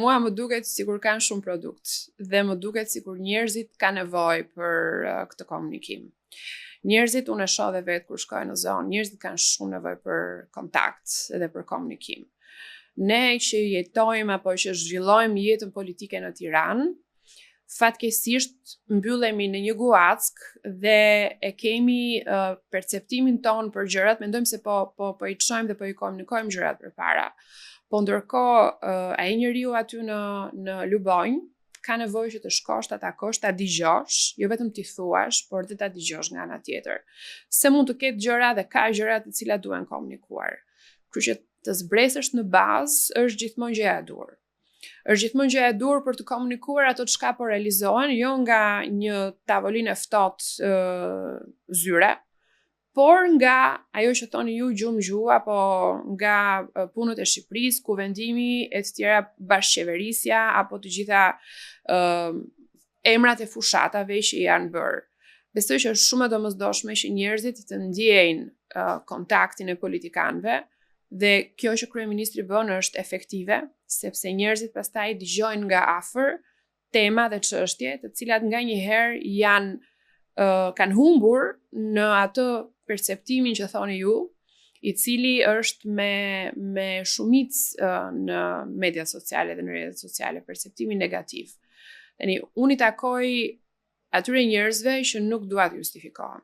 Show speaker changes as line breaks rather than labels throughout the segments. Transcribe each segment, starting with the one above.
mua më duket sikur kanë shumë produkt dhe më duket sikur njerëzit kanë nevojë për këtë komunikim. Njerëzit, unë e shoh dhe vetë kur shkoj në zonë, njerëzit kanë shumë nevojë për kontakt edhe për komunikim. Ne që jetojmë apo që zhvillojmë jetën politike në Tiranë, fatkeqësisht mbyllemi në një guack dhe e kemi perceptimin ton për gjërat, mendojmë se po i çojmë dhe po i komunikojmë gjërat përpara. Po ndërkohë ai njeriu aty në Lubonj ka nevojë që të shkosh, ta takosh, ta dëgjosh, jo vetëm ti thuash, por dhe ta dëgjosh nga ana tjetër. Se mund të ketë gjëra dhe ka gjëra të cilat duhen komunikuar. Kështu që të zbresësh në bazë është gjithmonë gjëja e dur. Është gjithmonë gjëja e dur për të komunikuar ato çka po realizohen, jo nga një tavolinë e ftohtë zyre, por nga ajo që thoni ju gjumë apo nga punët e Shqipërisë, kuvendimi e të tjera, bashkëqeverisja apo të gjitha emrat e fushatave që janë bërë. Besoj që është shumë e domosdoshme që njerëzit të ndjejnë kontaktin e politikanëve dhe kjo që kryeministri bën është efektive, sepse njerëzit pastaj dëgjojnë nga afër tema dhe çështje të cilat nganjëherë kanë humbur në atë perceptimin që thoni ju, i cili është me shumicë në media sociale dhe në rrjetet sociale, perceptimi negativ. Unë i takoj atyre njerëzve që nuk dua të justifikohen.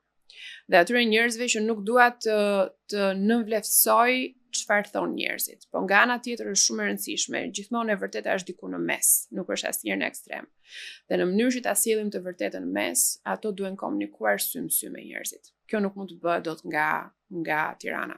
Dhe atyre njerëzve që nuk dua të nënvlerësoj çfarë thon njerëzit. Po nga ana tjetër është shumë e rëndësishme, gjithmonë e vërteta është diku në mes, nuk është asnjëherë në ekstrem. Dhe në mënyrë që ta sjellim të vërtetën në mes, ato duhen komunikuar sy në sy me njerëzit. Kjo nuk mund të bëhet dot nga Tirana.